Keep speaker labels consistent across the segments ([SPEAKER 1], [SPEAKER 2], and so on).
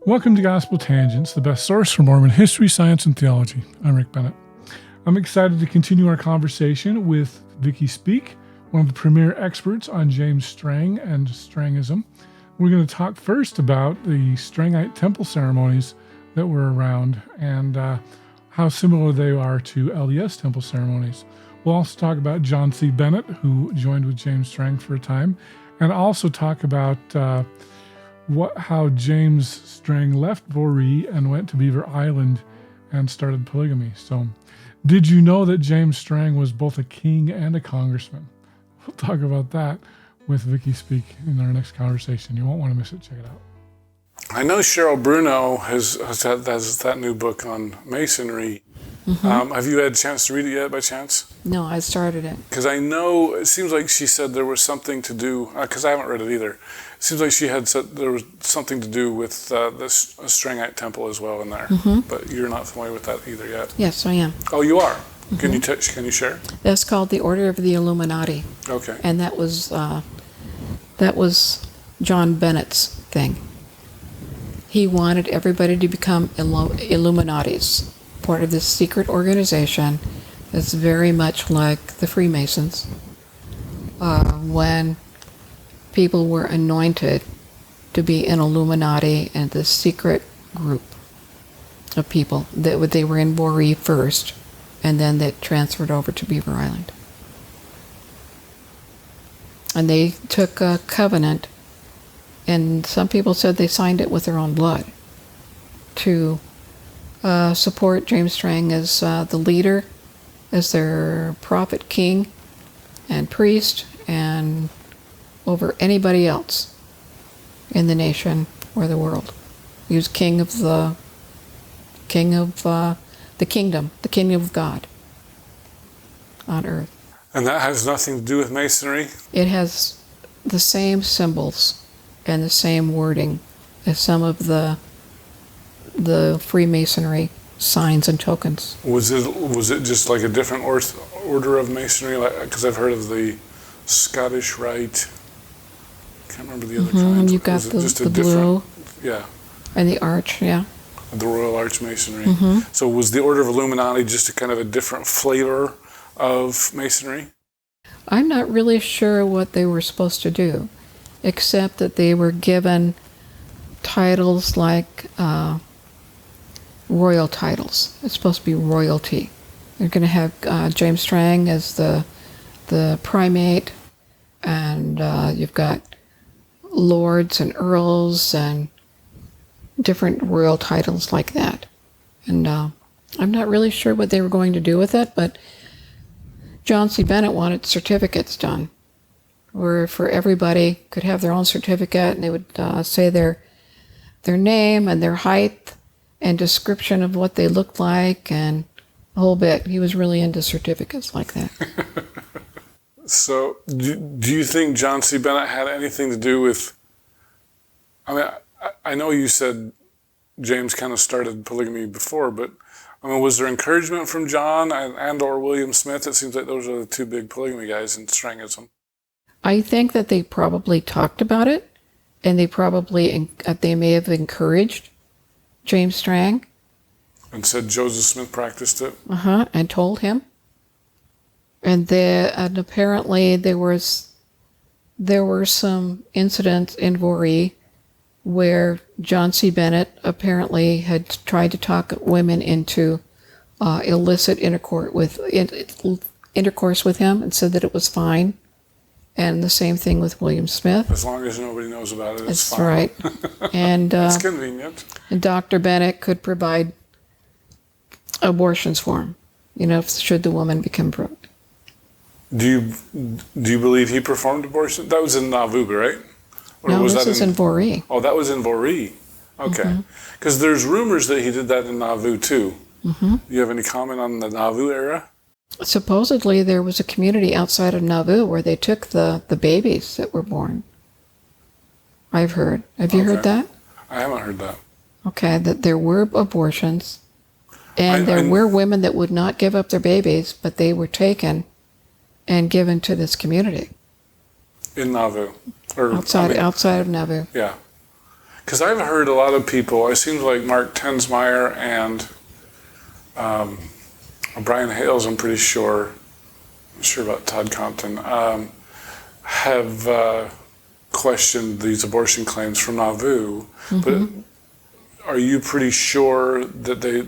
[SPEAKER 1] Welcome to Gospel Tangents, the best source for Mormon history, science, and theology. I'm Rick Bennett. I'm excited to continue our conversation with Vickie Speek, one of the premier experts on James Strang and Strangism. We're going to talk first about the Strangite temple ceremonies that were around and how similar they are to LDS temple ceremonies. We'll also talk about John C. Bennett, who joined with James Strang for a time, and also talk about how James Strang left Voree and went to Beaver Island and started polygamy. So, did you know that James Strang was both a king and a congressman? We'll talk about that with Vickie Speek in our next conversation. You won't want to miss it. Check it out.
[SPEAKER 2] I know Cheryl Bruno has that new book on Masonry. Mm-hmm. Have you had a chance to read it yet, by chance?
[SPEAKER 3] No, I started it.
[SPEAKER 2] Because I know, it seems like she said there was something to do, because I haven't read it either. It seems like she had said there was something to do with this Strangite temple as well in there. Mm-hmm. But you're not familiar with that either yet?
[SPEAKER 3] Yes, I am.
[SPEAKER 2] Oh, you are? Mm-hmm. Can you share?
[SPEAKER 3] That's called the Order of the Illuminati.
[SPEAKER 2] Okay.
[SPEAKER 3] And that was John Bennett's thing. He wanted everybody to become Illuminatis, part of this secret organization that's very much like the Freemasons. When people were anointed to be an Illuminati and this secret group of people, that they were in Voree first, and then they transferred over to Beaver Island. And they took a covenant, and some people said they signed it with their own blood to support James Strang as the leader, as their prophet, king, and priest, and over anybody else in the nation or the world. He was king of the kingdom of God on earth.
[SPEAKER 2] And that has nothing to do with Masonry?
[SPEAKER 3] It has the same symbols and the same wording as some of the Freemasonry signs and tokens.
[SPEAKER 2] Was it just like a different order of Masonry? Because I've heard of the Scottish Rite. I can't remember the other kinds.
[SPEAKER 3] You've got the blue.
[SPEAKER 2] Yeah.
[SPEAKER 3] And the arch, yeah.
[SPEAKER 2] The Royal Arch Masonry. Mm-hmm. So was the Order of Illuminati just a kind of a different flavor of Masonry?
[SPEAKER 3] I'm not really sure what they were supposed to do, except that they were given titles like royal titles. It's supposed to be royalty. They're going to have James Strang as the primate, and you've got lords and earls and different royal titles like that. And I'm not really sure what they were going to do with it, but John C. Bennett wanted certificates done, where for everybody could have their own certificate, and they would say their name and their height and description of what they looked like and a whole bit. He was really into certificates like that.
[SPEAKER 2] So do you think John C. Bennett had anything to do with, I mean, I know you said James kind of started polygamy before, but I mean, was there encouragement from John and or William Smith? It seems like those are the two big polygamy guys in Strangism.
[SPEAKER 3] I think that they probably talked about it, and they may have encouraged James Strang.
[SPEAKER 2] And said Joseph Smith practiced it?
[SPEAKER 3] And told him. And apparently there were some incidents in Voree where John C. Bennett apparently had tried to talk women into illicit intercourse with him and said that it was fine. And the same thing with William Smith.
[SPEAKER 2] As long as nobody knows about it, it's
[SPEAKER 3] That's
[SPEAKER 2] fine.
[SPEAKER 3] Right. And
[SPEAKER 2] it's convenient.
[SPEAKER 3] And Dr. Bennett could provide abortions for him, should the woman become pregnant.
[SPEAKER 2] Do you believe he performed abortion? That was in Nauvoo, right?
[SPEAKER 3] Or no, this is in Voree.
[SPEAKER 2] Oh, that was in Voree. Okay. Because there's rumors that he did that in Nauvoo, too. Mm-hmm. Do you have any comment on the Nauvoo era?
[SPEAKER 3] Supposedly there was a community outside of Nauvoo where they took the babies that were born. I've heard. Have you heard that?
[SPEAKER 2] I haven't heard that.
[SPEAKER 3] Okay, that there were abortions, and there were women that would not give up their babies, but they were taken and given to this community.
[SPEAKER 2] In Nauvoo? Or
[SPEAKER 3] outside of Nauvoo.
[SPEAKER 2] Yeah. Because I've heard a lot of people, it seems like Mark Tensmeyer and Brian Hales, I'm pretty sure, I'm sure about Todd Compton, have questioned these abortion claims from Nauvoo. But are you pretty sure that the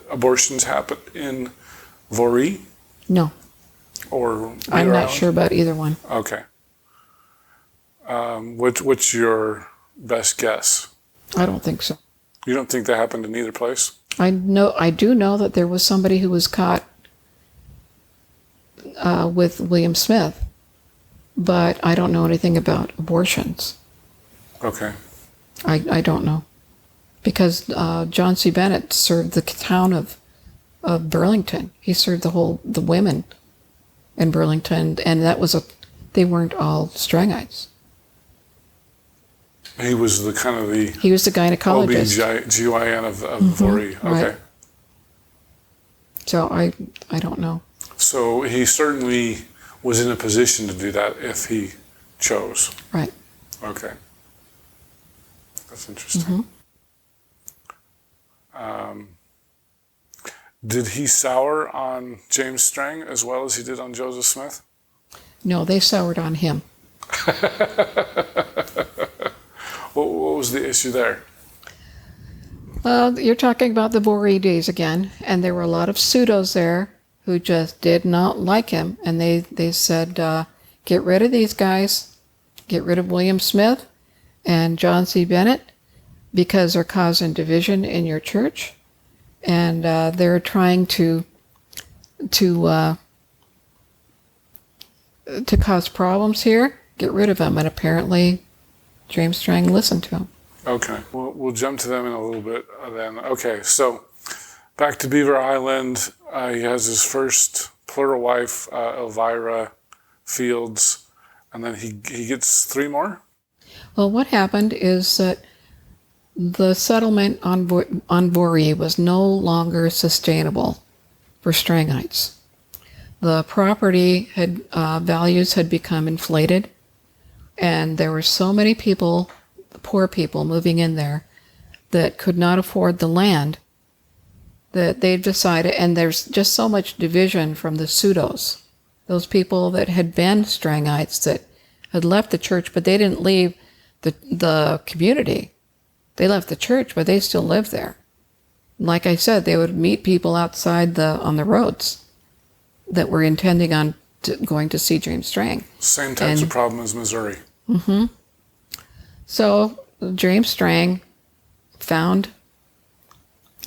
[SPEAKER 2] abortions happen in Voree?
[SPEAKER 3] No.
[SPEAKER 2] Or
[SPEAKER 3] I'm not
[SPEAKER 2] around?
[SPEAKER 3] sure about either one.
[SPEAKER 2] Okay. What's your best guess?
[SPEAKER 3] I don't think so.
[SPEAKER 2] You don't think that happened in either place?
[SPEAKER 3] I do know that there was somebody who was caught with William Smith, but I don't know anything about abortions.
[SPEAKER 2] Okay.
[SPEAKER 3] I don't know. Because John C. Bennett served the town of Burlington. He served the women in Burlington, and they weren't all Strangites.
[SPEAKER 2] He was the kind of the
[SPEAKER 3] He was the gynecologist.
[SPEAKER 2] OB-GYN of Voree. Okay.
[SPEAKER 3] Right. So I don't know.
[SPEAKER 2] So he certainly was in a position to do that if he chose.
[SPEAKER 3] Right.
[SPEAKER 2] Okay. That's interesting. Did he sour on James Strang as well as he did on Joseph Smith?
[SPEAKER 3] No, they soured on him.
[SPEAKER 2] What was the issue there?
[SPEAKER 3] You're talking about the Voree days again, and there were a lot of pseudos there who just did not like him, and they said, get rid of these guys, get rid of William Smith and John C. Bennett, because they're causing division in your church, and they're trying to cause problems here. Get rid of them, and apparently James Strang listened to him.
[SPEAKER 2] Okay, we'll jump to them in a little bit then. Okay, so back to Beaver Island. He has his first plural wife, Elvira Fields, and then he gets 3 more?
[SPEAKER 3] Well, what happened is that the settlement on Voree was no longer sustainable for Strangites. The property values had become inflated, and there were so many people, poor people, moving in there that could not afford the land that they've decided, and there's just so much division from the pseudos, those people that had been Strangites that had left the church, but they didn't leave the community. They left the church, but they still lived there. Like I said, they would meet people outside on the roads that were intending on going to see James Strang.
[SPEAKER 2] Same types of problem as Missouri.
[SPEAKER 3] So James Strang found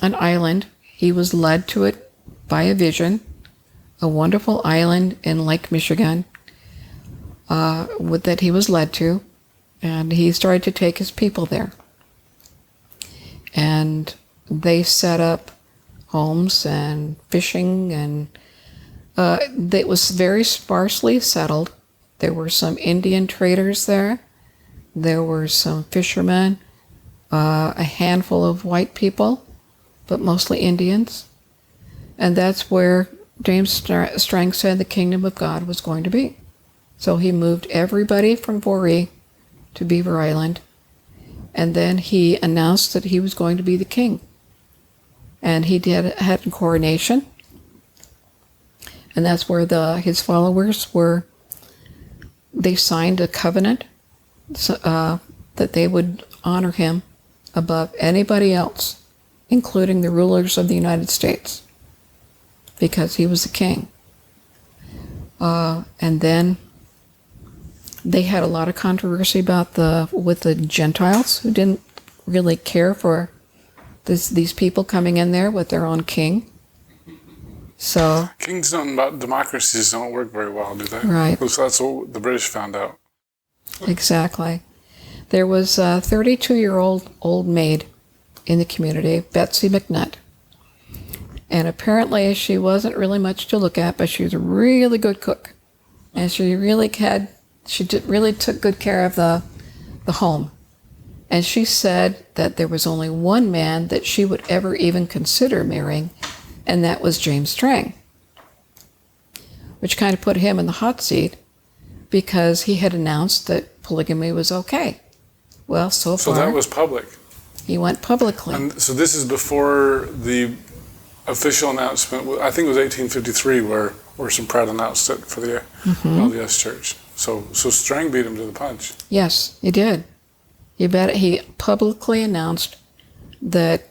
[SPEAKER 3] an island. He was led to it by a vision, a wonderful island in Lake Michigan that he was led to, and he started to take his people there. And they set up homes and fishing, and it was very sparsely settled. There were some Indian traders there. There were some fishermen, a handful of white people, but mostly Indians. And that's where James Strang said the kingdom of God was going to be. So he moved everybody from Voree to Beaver Island, and then he announced that he was going to be the king. And he had a coronation, and that's where his followers were. They signed a covenant that they would honor him above anybody else, including the rulers of the United States, because he was the king. And then they had a lot of controversy with the Gentiles, who didn't really care for these people coming in there with their own king. So
[SPEAKER 2] Kings democracies don't work very well, do they?
[SPEAKER 3] Right.
[SPEAKER 2] So that's what the British found out.
[SPEAKER 3] Exactly. There was a 32-year-old maid in the community, Betsy McNutt. And apparently she wasn't really much to look at, but she was a really good cook. And she really took good care of the home. And she said that there was only one man that she would ever even consider marrying, and that was James Strang, which kind of put him in the hot seat because he had announced that polygamy was okay, Well, so
[SPEAKER 2] So
[SPEAKER 3] far,
[SPEAKER 2] that was public.
[SPEAKER 3] he went publicly.
[SPEAKER 2] And so this is before the official announcement. I think it was 1853 where Orson Pratt announced it for the LDS Church. So Strang beat him to the punch.
[SPEAKER 3] Yes, he did. He publicly announced that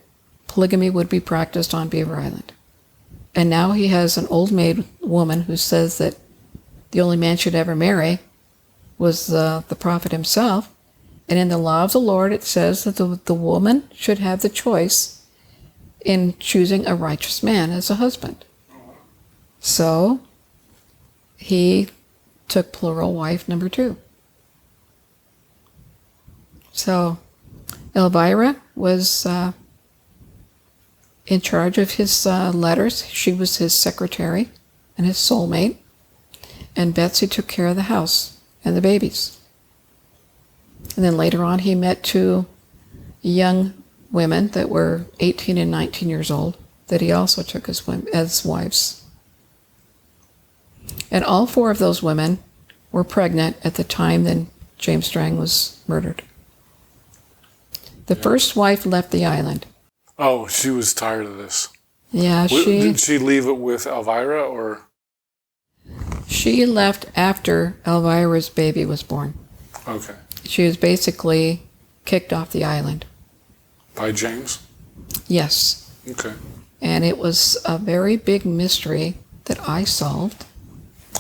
[SPEAKER 3] polygamy would be practiced on Beaver Island. And now he has an old maid woman who says that the only man she'd ever marry was the prophet himself. And in the law of the Lord, it says that the woman should have the choice in choosing a righteous man as a husband. So he took plural wife number 2. So Elvira was in charge of his letters. She was his secretary and his soulmate. And Betsy took care of the house and the babies. And then later on, he met 2 young women that were 18 and 19 years old that he also took as wives. And all 4 of those women were pregnant at the time that James Strang was murdered. The first wife left the island.
[SPEAKER 2] Oh, she was tired of this.
[SPEAKER 3] Yeah,
[SPEAKER 2] Did she leave it with Elvira, or?
[SPEAKER 3] She left after Elvira's baby was born.
[SPEAKER 2] Okay.
[SPEAKER 3] She was basically kicked off the island.
[SPEAKER 2] By James?
[SPEAKER 3] Yes.
[SPEAKER 2] Okay.
[SPEAKER 3] And it was a very big mystery that I solved.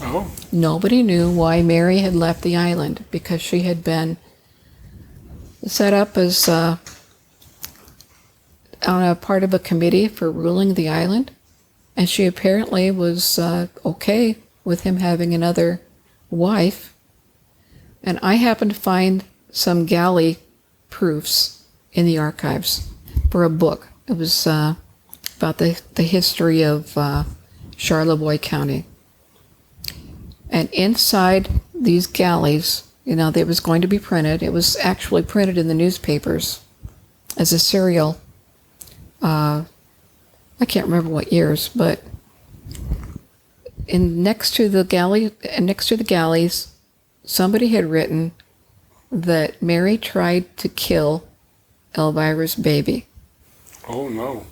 [SPEAKER 2] Oh.
[SPEAKER 3] Nobody knew why Mary had left the island, because she had been set up as on a part of a committee for ruling the island, and she apparently was okay with him having another wife. And I happened to find some galley proofs in the archives for a book. It was about the history of Charlevoix County. And inside these galleys, it was going to be printed. It was actually printed in the newspapers as a serial. I can't remember what years, but next to the galleys, somebody had written that Mary tried to kill Elvira's baby.
[SPEAKER 2] Oh, no.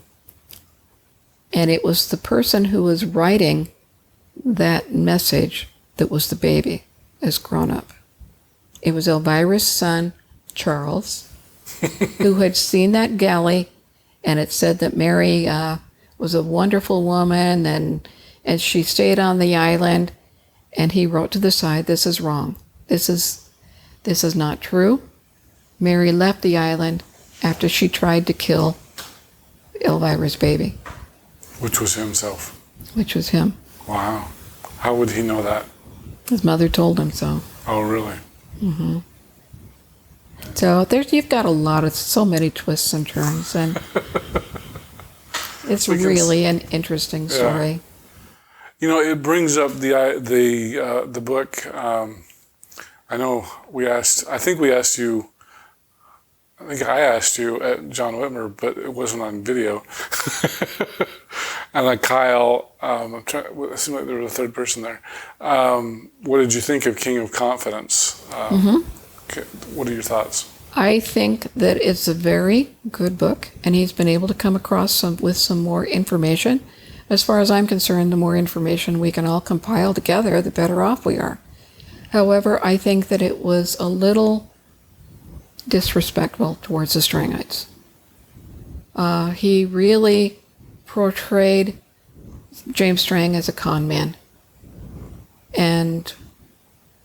[SPEAKER 3] And it was the person who was writing that message that was the baby as grown up. It was Elvira's son, Charles, who had seen that galley, and it said that Mary was a wonderful woman, and she stayed on the island, and he wrote to the side, "This is wrong. This is not true. Mary left the island after she tried to kill Elvira's baby."
[SPEAKER 2] Which was himself.
[SPEAKER 3] Which was him.
[SPEAKER 2] Wow. How would he know that?
[SPEAKER 3] His mother told him so.
[SPEAKER 2] Oh, really?
[SPEAKER 3] Mm-hmm. So you've got so many twists and turns, and it's really an interesting story.
[SPEAKER 2] Yeah. It brings up the book. I know I think I asked you at John Whitmer, but it wasn't on video. And Kyle, it seemed like there was a third person there. What did you think of King of Confidence? What are your thoughts?
[SPEAKER 3] I think that it's a very good book, and he's been able to come across with some more information. As far as I'm concerned, the more information we can all compile together, the better off we are. However, I think that it was a little disrespectful towards the Strangites. He really portrayed James Strang as a con man. And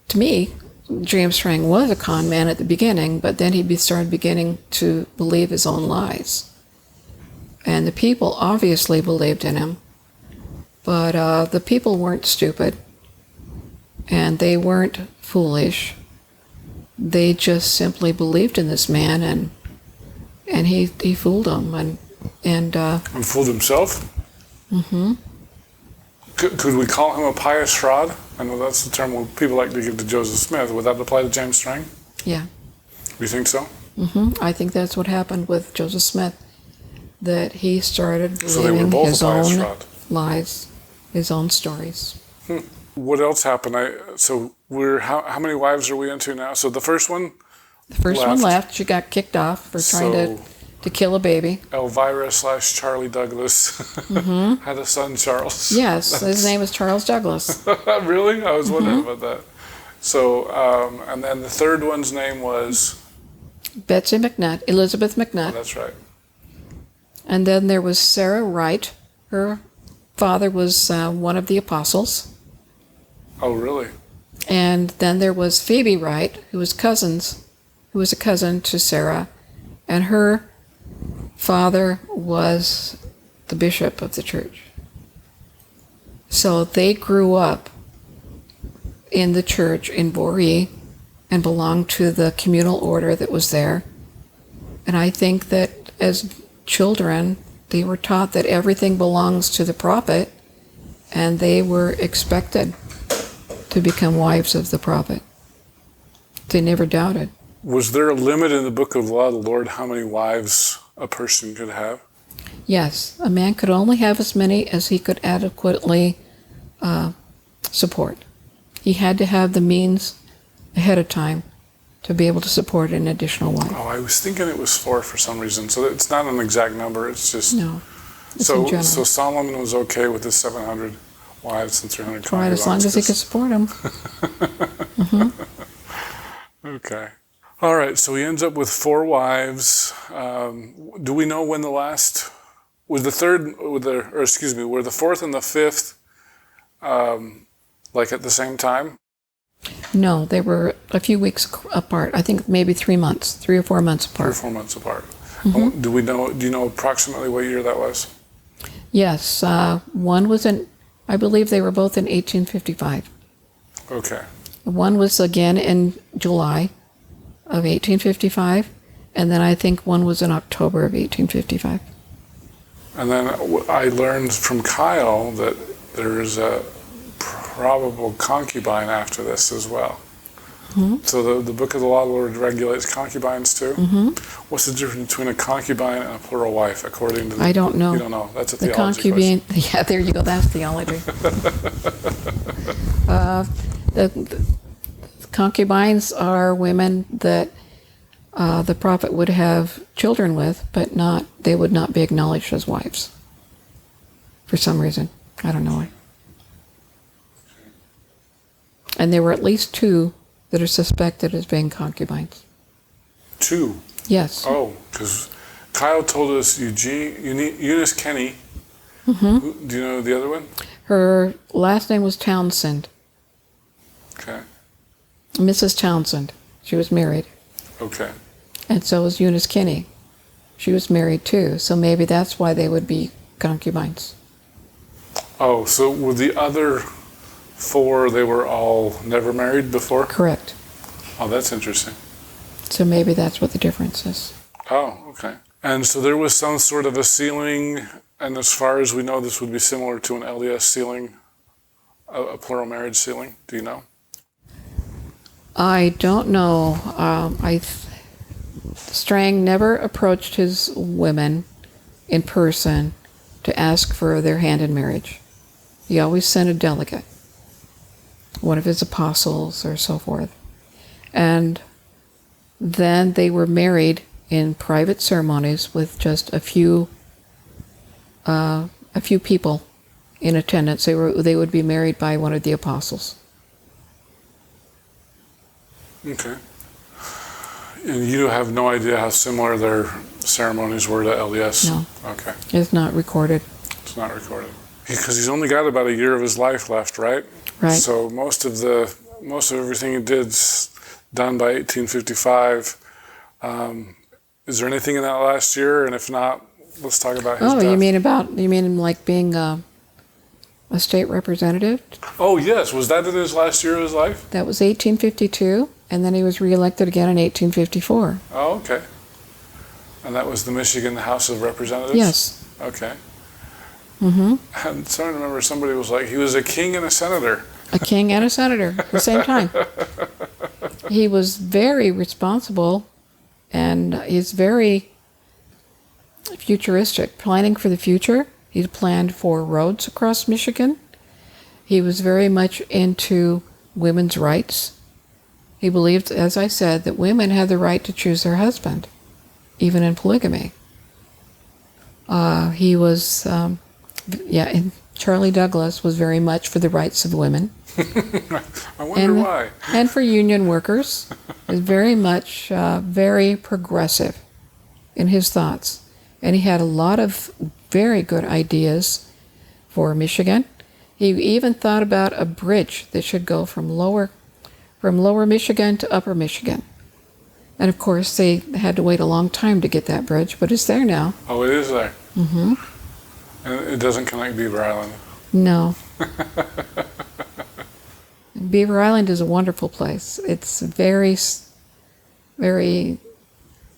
[SPEAKER 3] to me, James Strang was a con man at the beginning, but then he started beginning to believe his own lies. And the people obviously believed in him, but the people weren't stupid, and they weren't foolish. They just simply believed in this man, and he fooled them, and
[SPEAKER 2] fooled himself? Mm-hmm. Could we call him a pious fraud? I know that's the term people like to give to Joseph Smith. Would that apply to James Strang?
[SPEAKER 3] Yeah.
[SPEAKER 2] You think so?
[SPEAKER 3] Mm-hmm. I think that's what happened with Joseph Smith, that he started
[SPEAKER 2] So they were
[SPEAKER 3] believing
[SPEAKER 2] both
[SPEAKER 3] his
[SPEAKER 2] a pious
[SPEAKER 3] own
[SPEAKER 2] fraud.
[SPEAKER 3] lies, his own stories.
[SPEAKER 2] What else happened? How many wives are we into now? So the first one
[SPEAKER 3] The first one left. She got kicked off for trying to kill a baby.
[SPEAKER 2] Elvira / Charlie Douglas had a son, Charles.
[SPEAKER 3] Yes, his name is Charles Douglas.
[SPEAKER 2] Really? I was wondering about that. So, and then the third one's name was?
[SPEAKER 3] Betsy McNutt, Elizabeth McNutt.
[SPEAKER 2] Oh, that's right.
[SPEAKER 3] And then there was Sarah Wright. Her father was one of the apostles.
[SPEAKER 2] Oh, really?
[SPEAKER 3] And then there was Phoebe Wright, who was a cousin to Sarah, and her father was the bishop of the church. So they grew up in the church in Boree and belonged to the communal order that was there. And I think that as children, they were taught that everything belongs to the prophet, and they were expected to become wives of the prophet. They never doubted.
[SPEAKER 2] Was there a limit in the book of the law of the Lord how many wives a person could have?
[SPEAKER 3] Yes, a man could only have as many as he could adequately support. He had to have the means ahead of time to be able to support an additional wife.
[SPEAKER 2] Oh, I was thinking it was 4 for some reason. So it's not an exact number. It's just
[SPEAKER 3] no. It's in general.
[SPEAKER 2] So Solomon was okay with his 700 wives and 300 concubines.
[SPEAKER 3] Right, as long as he could support them.
[SPEAKER 2] Okay. All right. So he ends up with 4 wives. Do we know when the last was the third? Were the fourth and the fifth like at the same time?
[SPEAKER 3] No, they were a few weeks apart. I think maybe 3 months, 3 or 4 months apart.
[SPEAKER 2] 3 or 4 months apart. Do you know approximately what year that was?
[SPEAKER 3] Yes, one was I believe they were both in 1855.
[SPEAKER 2] Okay.
[SPEAKER 3] One was again in July of 1855, and then I think one was in October of 1855.
[SPEAKER 2] And then I learned from Kyle that there's a probable concubine after this as well. So the book of the law of the Lord regulates concubines too? What's the difference between a concubine and a plural wife according to
[SPEAKER 3] I don't know.
[SPEAKER 2] You don't know. That's a
[SPEAKER 3] the
[SPEAKER 2] theology
[SPEAKER 3] concubine,
[SPEAKER 2] question.
[SPEAKER 3] Yeah, there you go. That's theology. The concubines are women that the prophet would have children with, but they would not be acknowledged as wives for some reason. I don't know why. And there were at least 2 that are suspected as being concubines.
[SPEAKER 2] 2?
[SPEAKER 3] Yes.
[SPEAKER 2] Oh, because Kyle told us Eunice Kenny. Do you know the other one?
[SPEAKER 3] Her last name was Townsend.
[SPEAKER 2] Okay.
[SPEAKER 3] Mrs. Townsend. She was married.
[SPEAKER 2] Okay.
[SPEAKER 3] And so was Eunice Kinney. She was married too, so maybe that's why they would be concubines.
[SPEAKER 2] Oh, so were the other 4, they were all never married before?
[SPEAKER 3] Correct.
[SPEAKER 2] Oh, that's interesting.
[SPEAKER 3] So maybe that's what the difference is.
[SPEAKER 2] Oh, okay. And so there was some sort of a sealing, and as far as we know, this would be similar to an LDS sealing, a plural marriage sealing. Do you know?
[SPEAKER 3] I don't know. Strang never approached his women in person to ask for their hand in marriage. He always sent a delegate, one of his apostles or so forth. And then they were married in private ceremonies with just a few people in attendance. They would be married by one of the apostles.
[SPEAKER 2] Okay. And you have no idea how similar their ceremonies were to LDS?
[SPEAKER 3] No.
[SPEAKER 2] Okay.
[SPEAKER 3] It's not recorded.
[SPEAKER 2] It's not recorded. Because he's only got about a year of his life left, right?
[SPEAKER 3] Right.
[SPEAKER 2] So most of everything he did's done by 1855. Is there anything in that last year? And if not, let's talk about his death.
[SPEAKER 3] You mean like being a state representative?
[SPEAKER 2] Oh, yes. Was that in his last year of his life?
[SPEAKER 3] That was 1852, and then he was reelected again in 1854.
[SPEAKER 2] Oh, okay. And that was the Michigan House of Representatives?
[SPEAKER 3] Yes.
[SPEAKER 2] Okay. And so I remember somebody was like, he was a king and a senator.
[SPEAKER 3] A king and a senator at the same time. He was very responsible, and he's very futuristic, planning for the future. He planned for roads across Michigan. He was very much into women's rights. He believed, as I said, that women had the right to choose their husband, even in polygamy. He was, and Charlie Douglas was very much for the rights of women.
[SPEAKER 2] I wonder why.
[SPEAKER 3] And for union workers. He was very much, very progressive in his thoughts. And he had a lot of very good ideas for Michigan. He even thought about a bridge that should go from lower Michigan to upper Michigan. And of course, they had to wait a long time to get that bridge, but it's there now.
[SPEAKER 2] Oh, it is there?
[SPEAKER 3] Mm-hmm.
[SPEAKER 2] And it doesn't connect Beaver Island?
[SPEAKER 3] No. Beaver Island is a wonderful place. It's a very, very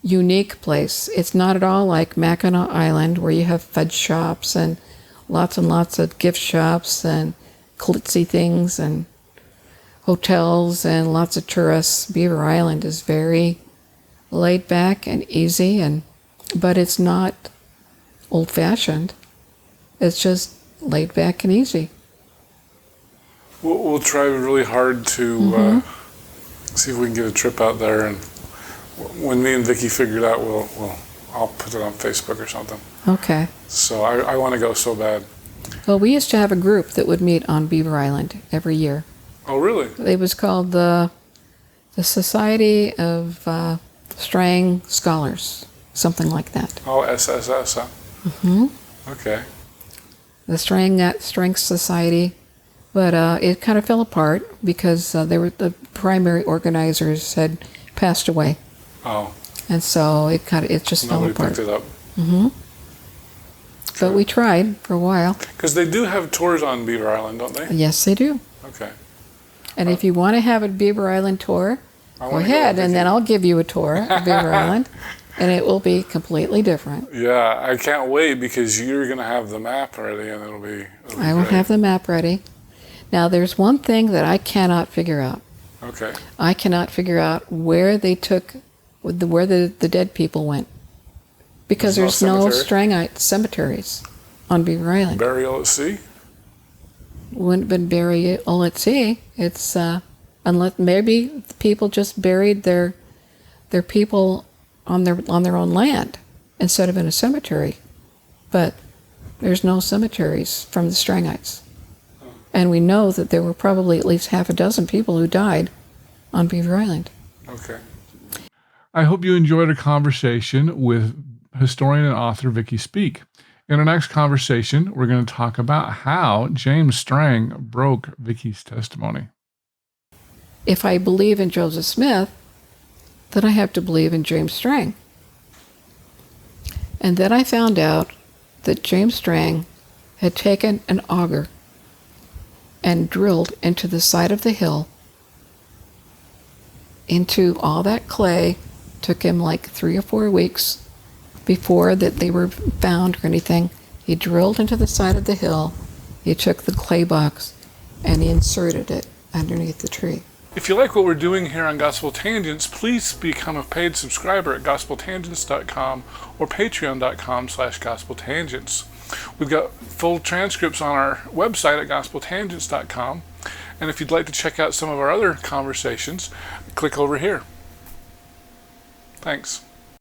[SPEAKER 3] unique place. It's not at all like Mackinac Island, where you have fudge shops and lots of gift shops and glitzy things and hotels and lots of tourists. Beaver Island is very laid back and easy, but it's not old-fashioned. It's just laid back and easy.
[SPEAKER 2] We'll try really hard to see if we can get a trip out there, and when me and Vickie figure it out, I'll put it on Facebook or something.
[SPEAKER 3] Okay.
[SPEAKER 2] So I want to go so bad.
[SPEAKER 3] Well, we used to have a group that would meet on Beaver Island every year.
[SPEAKER 2] Oh, really?
[SPEAKER 3] It was called the Society of Strang Scholars, something like that.
[SPEAKER 2] Oh, SSS, huh?
[SPEAKER 3] Mm-hmm.
[SPEAKER 2] Okay.
[SPEAKER 3] The Strang Society, but it kind of fell apart because the primary organizers had passed away.
[SPEAKER 2] Oh.
[SPEAKER 3] And so it just fell apart.
[SPEAKER 2] Nobody picked it up.
[SPEAKER 3] Mm-hmm. But we tried for a while.
[SPEAKER 2] Because they do have tours on Beaver Island, don't they?
[SPEAKER 3] Yes, they do.
[SPEAKER 2] Okay.
[SPEAKER 3] And if you want to have a Beaver Island tour, go ahead, and then I'll give you a tour of Beaver Island, and it will be completely different.
[SPEAKER 2] Yeah, I can't wait because you're going to have the map ready, and it'll be
[SPEAKER 3] I will have the map ready. Now, there's one thing that I cannot figure out.
[SPEAKER 2] Okay.
[SPEAKER 3] I cannot figure out where they took, where the dead people went. Because there's no Strangite cemeteries on Beaver Island.
[SPEAKER 2] Burial at sea?
[SPEAKER 3] Wouldn't have been burial at sea. It's unless maybe people just buried their people on their own land instead of in a cemetery. But there's no cemeteries from the Strangites. And we know that there were probably at least half a dozen people who died on Beaver Island.
[SPEAKER 2] Okay.
[SPEAKER 1] I hope you enjoyed our conversation with historian and author Vickie Speek. In our next conversation, we're going to talk about how James Strang broke Vickie's testimony.
[SPEAKER 3] If I believe in Joseph Smith, then I have to believe in James Strang. And then I found out that James Strang had taken an auger and drilled into the side of the hill, into all that clay. Took him like 3 or 4 weeks before that they were found or anything. He drilled into the side of the hill, he took the clay box, and he inserted it underneath the tree.
[SPEAKER 2] If you like what we're doing here on Gospel Tangents, please become a paid subscriber at gospeltangents.com or patreon.com/gospeltangents. We've got full transcripts on our website at gospeltangents.com, and if you'd like to check out some of our other conversations, click over here. Thanks.